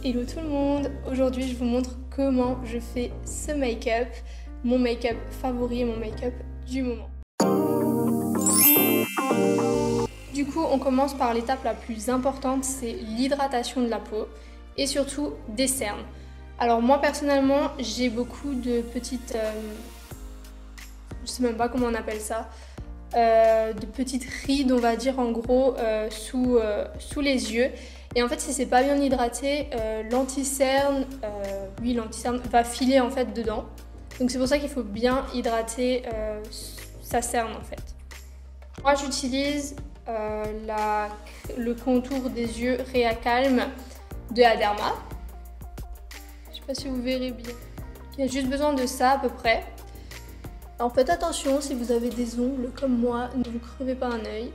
Hello tout le monde! Aujourd'hui je vous montre comment je fais ce make-up, mon make-up favori et mon make-up du moment. Du coup on commence par l'étape la plus importante, c'est l'hydratation de la peau et surtout des cernes. Alors moi personnellement j'ai beaucoup de petites, je sais même pas comment on appelle ça, de petites rides on va dire en gros sous les yeux. Et en fait, si c'est pas bien hydraté, l'anti-cerne, l'anti-cerne va filer en fait dedans. Donc c'est pour ça qu'il faut bien hydrater sa cerne en fait. Moi j'utilise le contour des yeux Réacalme de Aderma. Je sais pas si vous verrez bien. Il y a juste besoin de ça à peu près. Alors faites attention si vous avez des ongles comme moi, ne vous crevez pas un œil.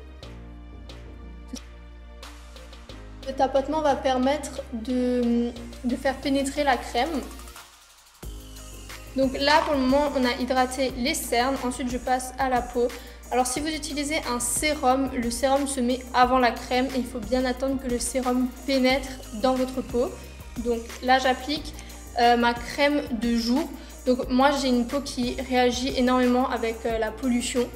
Le tapotement va permettre de faire pénétrer la crème. Donc là pour le moment on a hydraté les cernes, ensuite je passe à la peau. Alors si vous utilisez un sérum, le sérum se met avant la crème et il faut bien attendre que le sérum pénètre dans votre peau. Donc là j'applique ma crème de jour. Donc moi j'ai une peau qui réagit énormément avec la pollution.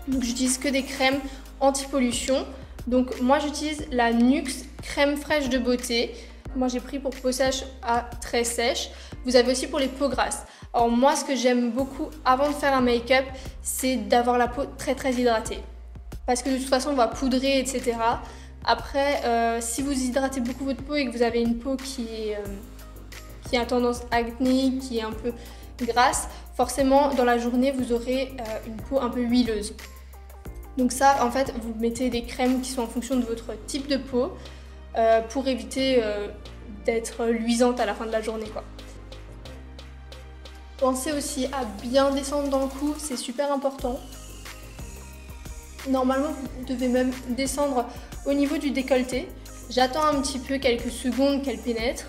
Donc j'utilise que des crèmes anti-pollution. Donc moi j'utilise la Nuxe crème fraîche de beauté. Moi j'ai pris pour peau sèche à très sèche. Vous avez aussi pour les peaux grasses. Alors moi ce que j'aime beaucoup avant de faire un make-up, c'est d'avoir la peau très hydratée. Parce que de toute façon on va poudrer etc. Après si vous hydratez beaucoup votre peau et que vous avez une peau qui a tendance acné, qui est un peu grasse, forcément dans la journée vous aurez une peau un peu huileuse. Donc ça, en fait, vous mettez des crèmes qui sont en fonction de votre type de peau pour éviter d'être luisante à la fin de la journée, quoi. Pensez aussi à bien descendre dans le cou, c'est super important. Normalement, vous devez même descendre au niveau du décolleté. J'attends un petit peu, quelques secondes qu'elle pénètre.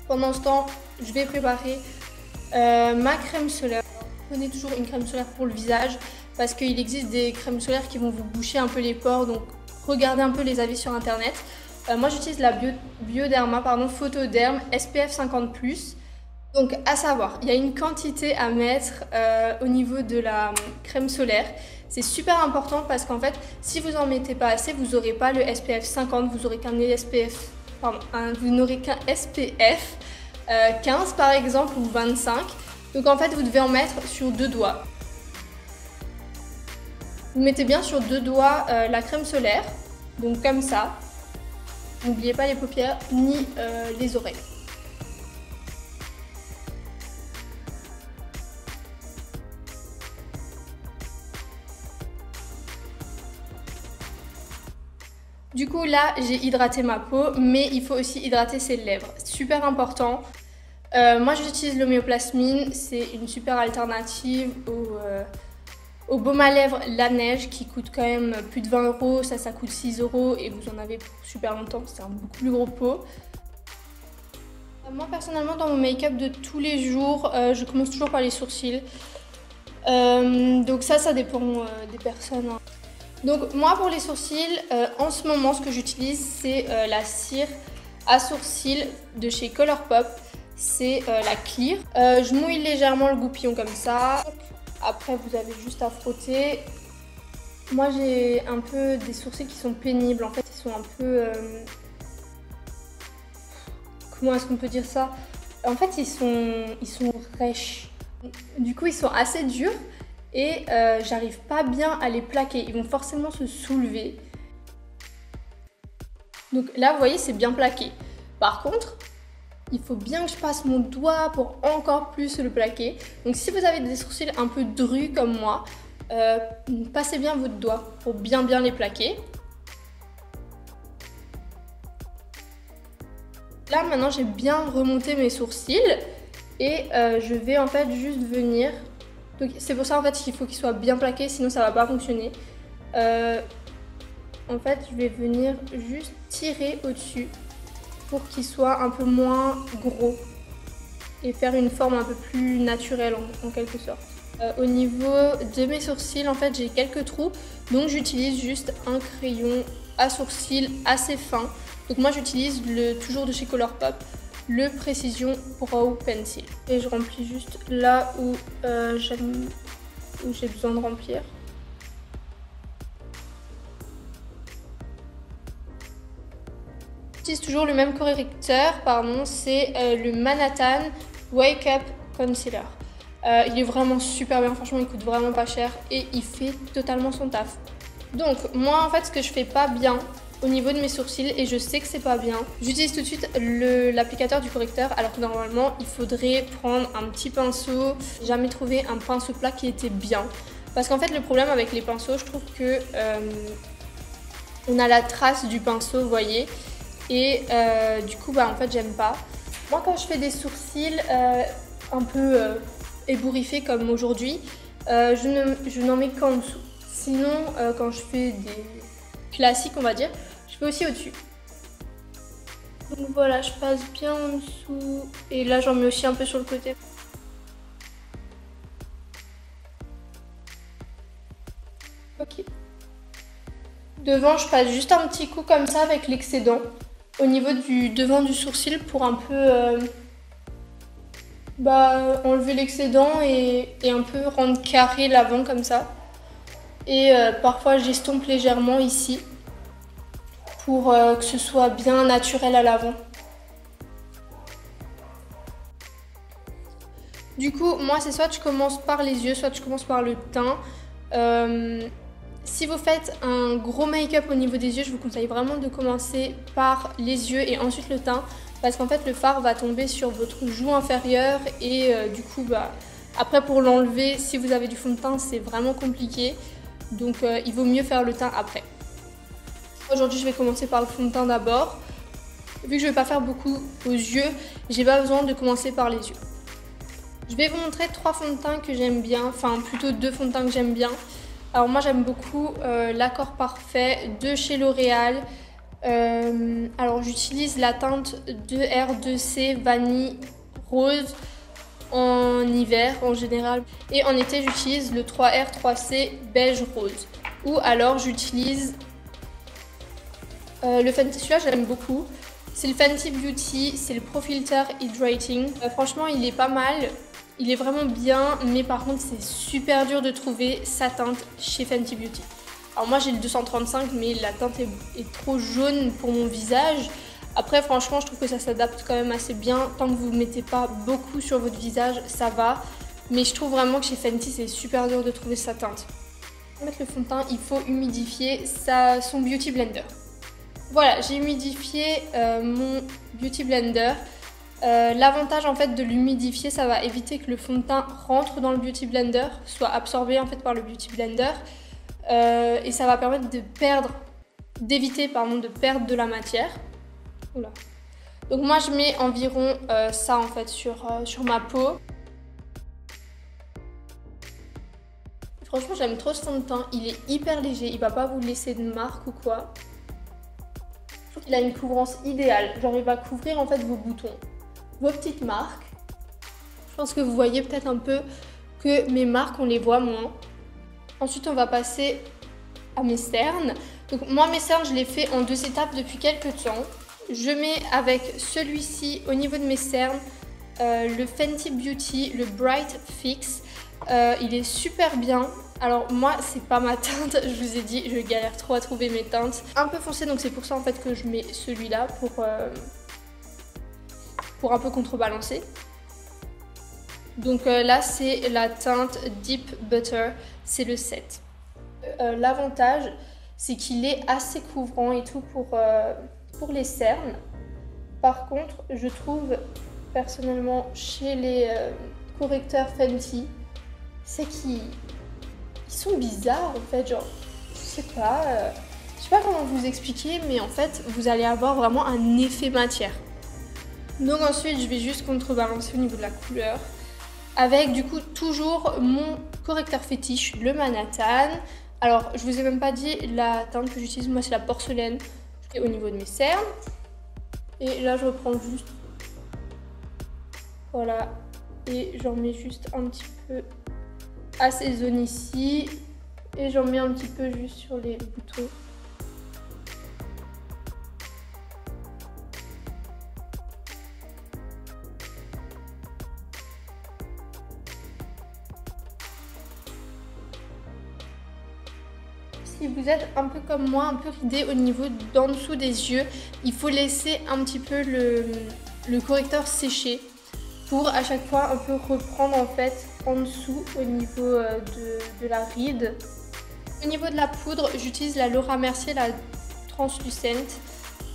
Pendant ce temps, je vais préparer ma crème solaire. Prenez toujours une crème solaire pour le visage, parce qu'il existe des crèmes solaires qui vont vous boucher un peu les pores, donc regardez un peu les avis sur internet. Moi j'utilise la Bioderma, Photoderm SPF 50+. Donc à savoir, il y a une quantité à mettre au niveau de la crème solaire. C'est super important parce qu'en fait, si vous en mettez pas assez, vous n'aurez pas le SPF 50, vous n'aurez qu'un SPF, vous n'aurez qu'un SPF 15 par exemple ou 25. Donc en fait, vous devez en mettre sur 2 doigts. Vous mettez bien sur 2 doigts la crème solaire, donc comme ça. N'oubliez pas les paupières ni les oreilles. Du coup là j'ai hydraté ma peau, mais il faut aussi hydrater ses lèvres, super important. Moi j'utilise l'homéoplasmine, c'est une super alternative au baume à lèvres La Neige qui coûte quand même plus de 20 €, ça coûte 6 € et vous en avez pour super longtemps, c'est un beaucoup plus gros pot. Moi personnellement dans mon make-up de tous les jours, je commence toujours par les sourcils. Donc ça dépend des personnes. Hein. Donc moi pour les sourcils, en ce moment ce que j'utilise c'est la cire à sourcils de chez Colourpop, c'est la Clear. Je mouille légèrement le goupillon comme ça. Après vous avez juste à frotter. Moi j'ai un peu des sourcils qui sont pénibles, en fait ils sont un peu... comment est-ce qu'on peut dire ça? En fait ils sont rêches. Du coup ils sont assez durs et j'arrive pas bien à les plaquer. Ils vont forcément se soulever. Donc là vous voyez c'est bien plaqué. Par contre, il faut bien que je passe mon doigt pour encore plus le plaquer. Donc si vous avez des sourcils un peu drus comme moi, passez bien votre doigt pour bien les plaquer. Là maintenant j'ai bien remonté mes sourcils et je vais en fait juste venir. Donc c'est pour ça en fait qu'il faut qu'ils soient bien plaqués, sinon ça va pas fonctionner. En fait je vais venir juste tirer au-dessus pour qu'ils soient un peu moins gros et faire une forme un peu plus naturelle en quelque sorte. Au niveau de mes sourcils, en fait j'ai quelques trous, donc j'utilise juste un crayon à sourcils assez fin Donc moi j'utilise toujours de chez Colourpop, le Precision Brow Pencil. Et je remplis juste là où j'ai besoin de remplir. J'utilise toujours le même correcteur, c'est le Manhattan Wake Up Concealer. Il est vraiment super bien, franchement il coûte vraiment pas cher et il fait totalement son taf. Donc moi en fait ce que je fais pas bien au niveau de mes sourcils, et je sais que c'est pas bien, j'utilise tout de suite l'applicateur du correcteur, alors que normalement il faudrait prendre un petit pinceau. J'ai jamais trouvé un pinceau plat qui était bien, parce qu'en fait le problème avec les pinceaux, je trouve que on a la trace du pinceau, vous voyez, et du coup en fait j'aime pas. Moi quand je fais des sourcils un peu ébouriffés comme aujourd'hui, je n'en mets qu'en dessous. Sinon quand je fais des classiques on va dire, je fais aussi au-dessus. Donc voilà, je passe bien en dessous et là j'en mets aussi un peu sur le côté. Ok. Devant, je passe juste un petit coup comme ça avec l'excédent au niveau du devant du sourcil pour un peu enlever l'excédent et un peu rendre carré l'avant comme ça. Et parfois j'estompe légèrement ici pour que ce soit bien naturel à l'avant. Du coup, moi c'est soit je commence par les yeux, soit je commence par le teint. Si vous faites un gros make-up au niveau des yeux, je vous conseille vraiment de commencer par les yeux et ensuite le teint, parce qu'en fait le fard va tomber sur votre joue inférieure et du coup après pour l'enlever, si vous avez du fond de teint, c'est vraiment compliqué. Donc il vaut mieux faire le teint après. Aujourd'hui je vais commencer par le fond de teint d'abord. Vu que je ne vais pas faire beaucoup aux yeux, j'ai pas besoin de commencer par les yeux. Je vais vous montrer 3 fonds de teint que j'aime bien, enfin plutôt 2 fonds de teint que j'aime bien. Alors moi j'aime beaucoup l'Accord Parfait de chez L'Oréal. Alors j'utilise la teinte 2R2C Vanille Rose en hiver en général. Et en été j'utilise le 3R3C Beige Rose. Ou alors j'utilise le Fenty, celui-là j'aime beaucoup. C'est le Fenty Beauty, c'est le Pro Filter Hydrating. Franchement il est pas mal. Il est vraiment bien, mais par contre c'est super dur de trouver sa teinte chez Fenty Beauty. Alors moi j'ai le 235, mais la teinte est trop jaune pour mon visage. Après franchement je trouve que ça s'adapte quand même assez bien. Tant que vous ne mettez pas beaucoup sur votre visage, ça va. Mais je trouve vraiment que chez Fenty c'est super dur de trouver sa teinte. Pour mettre le fond de teint, il faut humidifier son Beauty Blender. Voilà, j'ai humidifié mon Beauty Blender. L'avantage en fait de l'humidifier, ça va éviter que le fond de teint rentre dans le Beauty Blender, soit absorbé en fait par le Beauty Blender, et ça va permettre d'éviter de perdre de la matière. Oula. Donc moi je mets environ ça en fait sur ma peau. Franchement j'aime trop ce fond de teint, il est hyper léger, il va pas vous laisser de marque ou quoi. Je trouve qu'il a une couvrance idéale, genre il va couvrir en fait vos boutons, vos petites marques. Je pense que vous voyez peut-être un peu que mes marques on les voit moins. Ensuite on va passer à mes cernes. Donc moi mes cernes je les fais en 2 étapes depuis quelques temps. Je mets avec celui-ci au niveau de mes cernes le Fenty Beauty, le Bright Fix. Il est super bien. Alors moi c'est pas ma teinte, je vous ai dit je galère trop à trouver mes teintes. Un peu foncé, donc c'est pour ça en fait que je mets celui-là pour un peu contrebalancer. Donc là c'est la teinte Deep Butter, c'est le 7. L'avantage c'est qu'il est assez couvrant et tout pour les cernes. Par contre je trouve personnellement chez les correcteurs Fenty, c'est qu'ils sont bizarres en fait, genre je sais pas comment vous expliquer, mais en fait vous allez avoir vraiment un effet matière. Donc ensuite je vais juste contrebalancer au niveau de la couleur avec du coup toujours mon correcteur fétiche, le Manhattan. Alors je vous ai même pas dit la teinte que j'utilise, moi c'est la porcelaine au niveau de mes cernes. Et là je reprends juste, voilà, et j'en mets juste un petit peu à ces zones ici et j'en mets un petit peu juste sur les boutons. Si vous êtes un peu comme moi, un peu ridé au niveau d'en dessous des yeux, il faut laisser un petit peu le correcteur sécher pour à chaque fois un peu reprendre en fait en dessous au niveau de la ride. Au niveau de la poudre, j'utilise la Laura Mercier, la translucente.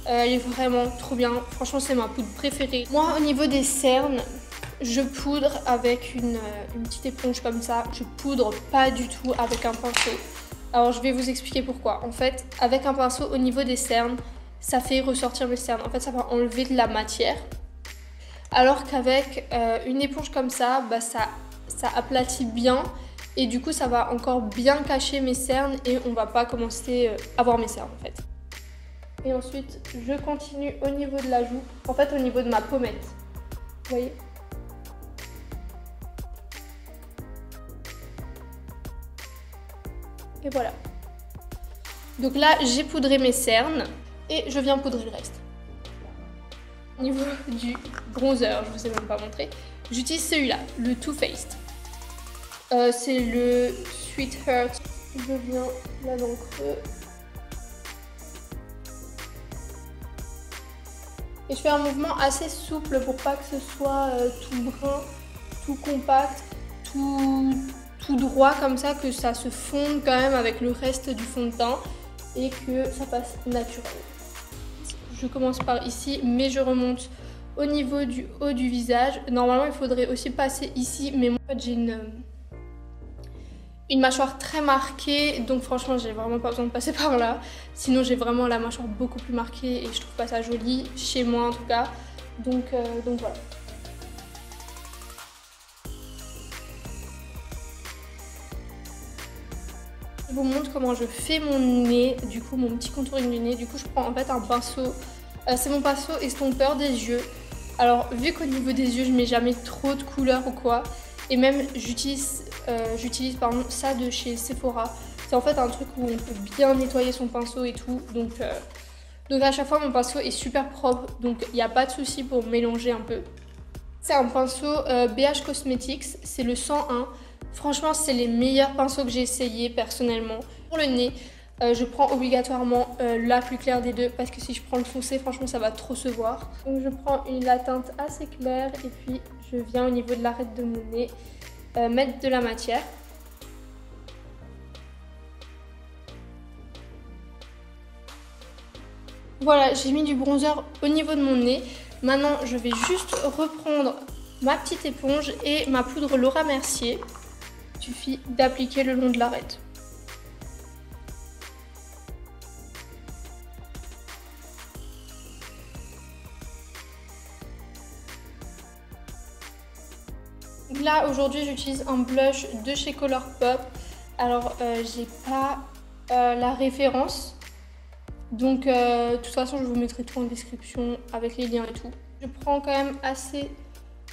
Elle est vraiment trop bien, franchement c'est ma poudre préférée. Moi au niveau des cernes, je poudre avec une petite éponge comme ça. Je poudre pas du tout avec un pinceau. Alors je vais vous expliquer pourquoi. En fait, avec un pinceau au niveau des cernes, ça fait ressortir mes cernes. En fait, ça va enlever de la matière. Alors qu'avec une éponge comme ça, bah, ça aplatit bien. Et du coup, ça va encore bien cacher mes cernes et on va pas commencer à voir mes cernes en fait. Et ensuite, je continue au niveau de la joue. En fait, au niveau de ma pommette. Vous voyez ? Et voilà. Donc là, j'ai poudré mes cernes et je viens poudrer le reste. Au niveau du bronzer, je vous ai même pas montré, j'utilise celui-là, le Too Faced. C'est le Sweetheart. Je viens là dans le creux. Et je fais un mouvement assez souple pour pas que ce soit tout brun, tout compact, tout droit comme ça, que ça se fonde quand même avec le reste du fond de teint et que ça passe naturel. Je commence par ici, mais je remonte au niveau du haut du visage. Normalement, il faudrait aussi passer ici, mais moi, en fait, j'ai une mâchoire très marquée, donc franchement, j'ai vraiment pas besoin de passer par là. Sinon, j'ai vraiment la mâchoire beaucoup plus marquée et je trouve pas ça joli, chez moi en tout cas. Donc voilà. Je vous montre comment je fais mon nez, du coup mon petit contouring du nez. Du coup je prends en fait un pinceau, c'est mon pinceau estompeur des yeux. Alors vu qu'au niveau des yeux je mets jamais trop de couleur ou quoi, et même j'utilise ça de chez Sephora. C'est en fait un truc où on peut bien nettoyer son pinceau et tout, donc à chaque fois mon pinceau est super propre, donc il n'y a pas de souci pour mélanger un peu. C'est un pinceau BH Cosmetics, c'est le 101. Franchement, c'est les meilleurs pinceaux que j'ai essayé personnellement. Pour le nez, je prends obligatoirement la plus claire des deux parce que si je prends le foncé, franchement, ça va trop se voir. Donc je prends la teinte assez claire et puis je viens au niveau de l'arête de mon nez mettre de la matière. Voilà, j'ai mis du bronzer au niveau de mon nez. Maintenant, je vais juste reprendre ma petite éponge et ma poudre Laura Mercier. Il suffit d'appliquer le long de l'arête. Là, aujourd'hui, j'utilise un blush de chez Colourpop. Alors, j'ai pas la référence. Donc, de toute façon, je vous mettrai tout en description avec les liens et tout. Je prends quand même assez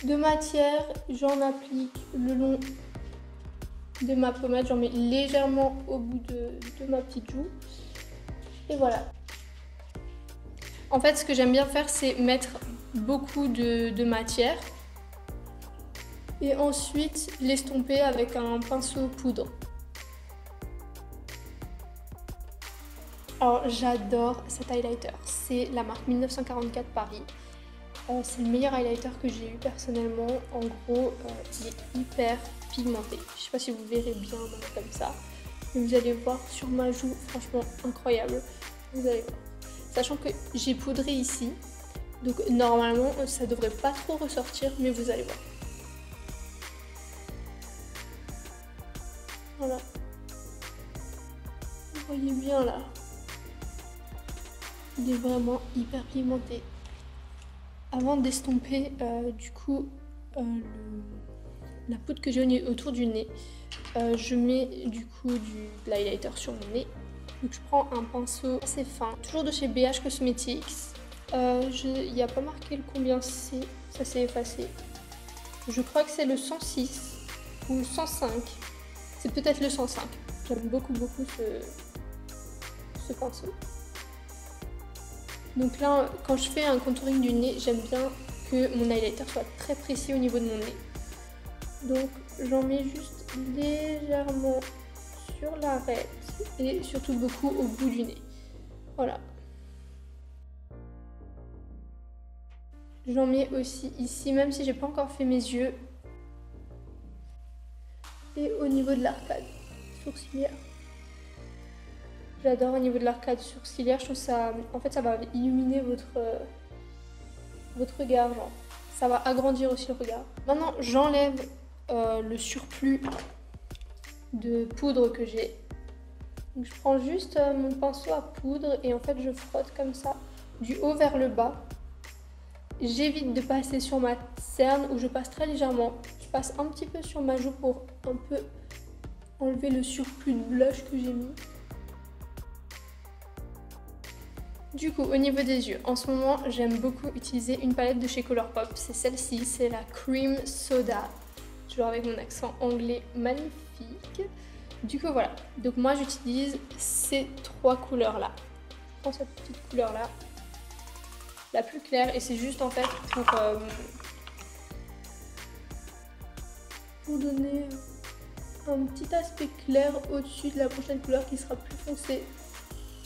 de matière. J'en applique le long de ma pommade. J'en mets légèrement au bout de ma petite joue. Et voilà. En fait, ce que j'aime bien faire, c'est mettre beaucoup de matière. Et ensuite, l'estomper avec un pinceau poudre. Alors, j'adore cet highlighter. C'est la marque 1944 Paris. C'est le meilleur highlighter que j'ai eu personnellement. En gros, il est hyper pigmenté. Je sais pas si vous verrez bien comme ça. Mais vous allez voir sur ma joue, franchement incroyable. Vous allez voir. Sachant que j'ai poudré ici. Donc normalement, ça devrait pas trop ressortir, mais vous allez voir. Voilà. Vous voyez bien là. Il est vraiment hyper pigmenté. Avant d'estomper du coup la poudre que j'ai autour du nez, je mets du coup de l'highlighter sur mon nez. Donc je prends un pinceau assez fin, toujours de chez BH Cosmetics. Il n'y a pas marqué le combien c'est, ça s'est effacé. Je crois que c'est le 106 ou 105. C'est peut-être le 105. J'aime beaucoup ce pinceau. Donc là, quand je fais un contouring du nez, j'aime bien que mon highlighter soit très précis au niveau de mon nez. Donc j'en mets juste légèrement sur l'arête et surtout beaucoup au bout du nez. Voilà. J'en mets aussi ici, même si j'ai pas encore fait mes yeux. Et au niveau de l'arcade sourcilière. J'adore au niveau de l'arcade sourcilière, je trouve ça... En fait, ça va illuminer votre regard, genre. Ça va agrandir aussi le regard. Maintenant, j'enlève le surplus de poudre que j'ai. Donc, je prends juste mon pinceau à poudre et en fait, je frotte comme ça, du haut vers le bas. J'évite de passer sur ma cerne où je passe très légèrement. Je passe un petit peu sur ma joue pour un peu enlever le surplus de blush que j'ai mis. Du coup, au niveau des yeux, en ce moment, j'aime beaucoup utiliser une palette de chez Colourpop. C'est celle-ci, c'est la Cream Soda. Toujours avec mon accent anglais magnifique. Du coup, voilà. Donc moi, j'utilise ces 3 couleurs-là. Je prends cette petite couleur-là, la plus claire, et c'est juste en fait pour donner un petit aspect clair au-dessus de la prochaine couleur qui sera plus foncée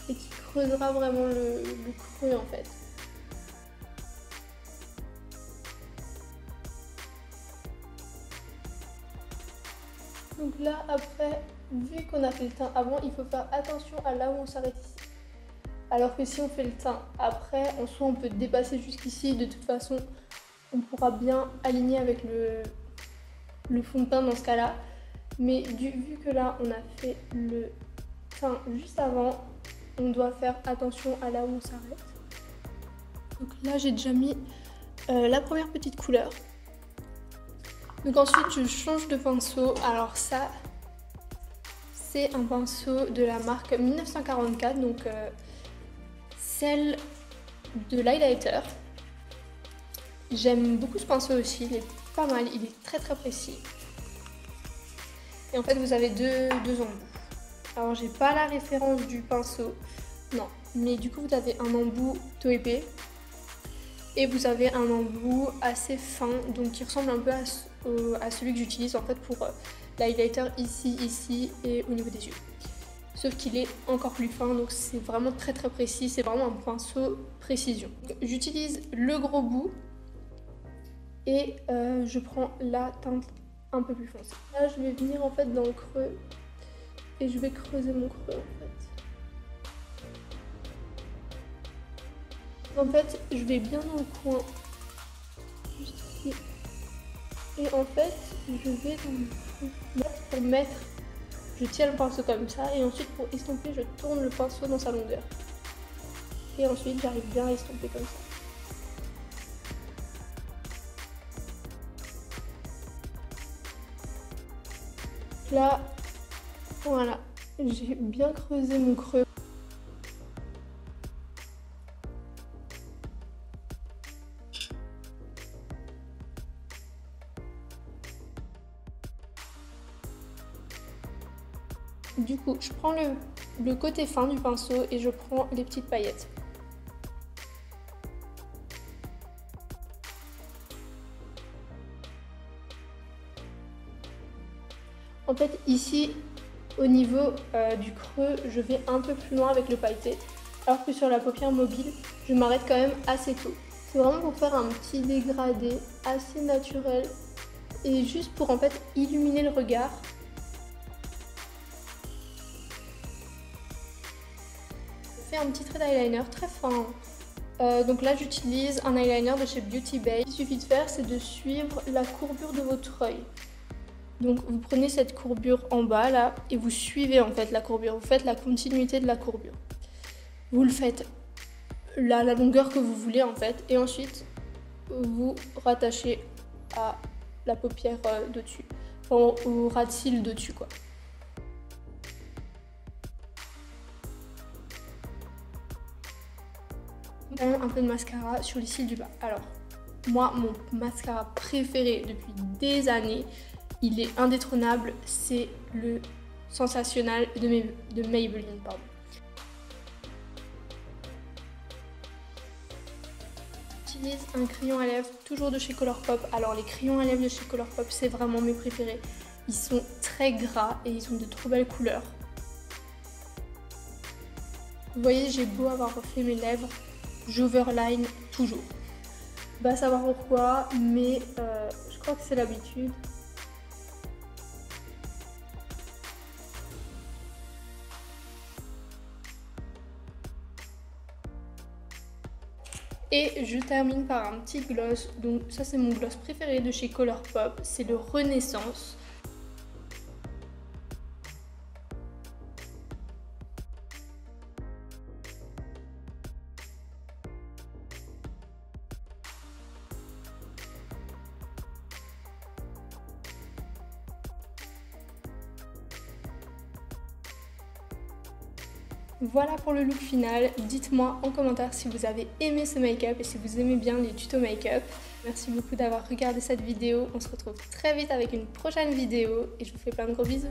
et qui creusera vraiment le creux en fait. Donc là après, vu qu'on a fait le teint avant, il faut faire attention à là où on s'arrête ici. Alors que si on fait le teint après, en soi on peut dépasser jusqu'ici, de toute façon on pourra bien aligner avec le fond de teint dans ce cas-là. Mais vu que là on a fait le teint juste avant, on doit faire attention à là où on s'arrête. Donc là j'ai déjà mis la première petite couleur. Donc ensuite je change de pinceau. Alors ça c'est un pinceau de la marque 1944, donc celle de l'highlighter. J'aime beaucoup ce pinceau aussi, il est pas mal, il est très très précis. Et en fait vous avez deux embouts. Alors j'ai pas la référence du pinceau, non, mais du coup vous avez un embout plutôt épais et vous avez un embout assez fin, donc qui ressemble un peu à celui que j'utilise en fait pour l'highlighter ici et au niveau des yeux. Sauf qu'il est encore plus fin, donc c'est vraiment très très précis, c'est vraiment un pinceau précision. J'utilise le gros bout et je prends la teinte un peu plus foncée. Là je vais venir en fait dans le creux et je vais creuser mon creux en fait. En fait, je vais bien dans le coin, juste ici. Et en fait, je vais dans le creux. Pour mettre, je tiens le pinceau comme ça et ensuite pour estomper, je tourne le pinceau dans sa longueur. Et ensuite, j'arrive bien à estomper comme ça. Là, voilà, j'ai bien creusé mon creux. Du coup, je prends le côté fin du pinceau et je prends les petites paillettes. En fait, ici, au niveau du creux, je vais un peu plus loin avec le pailleté, alors que sur la paupière mobile, je m'arrête quand même assez tôt. C'est vraiment pour faire un petit dégradé assez naturel et juste pour en fait illuminer le regard. Je fais un petit trait d'eyeliner très fin. Donc là, j'utilise un eyeliner de chez Beauty Bay. Ce qu'il suffit de faire, c'est de suivre la courbure de votre œil. Donc vous prenez cette courbure en bas là et vous suivez en fait la courbure, vous faites la continuité de la courbure. Vous le faites la longueur que vous voulez en fait et ensuite vous rattachez à la paupière d'au-dessus, enfin, au ras de cils d'au-dessus quoi. Un peu de mascara sur les cils du bas. Alors moi mon mascara préféré depuis des années, il est indétrônable, c'est le Sensationnel de Maybelline. Pardon. J'utilise un crayon à lèvres, toujours de chez Colourpop. Alors les crayons à lèvres de chez Colourpop, c'est vraiment mes préférés. Ils sont très gras et ils ont de trop belles couleurs. Vous voyez, j'ai beau avoir refait mes lèvres, j'overline toujours. Pas savoir pourquoi, mais je crois que c'est l'habitude. Et je termine par un petit gloss. Donc ça c'est mon gloss préféré de chez Colourpop, c'est le Renaissance. Voilà pour le look final. Dites-moi en commentaire si vous avez aimé ce make-up et si vous aimez bien les tutos make-up. Merci beaucoup d'avoir regardé cette vidéo. On se retrouve très vite avec une prochaine vidéo et je vous fais plein de gros bisous.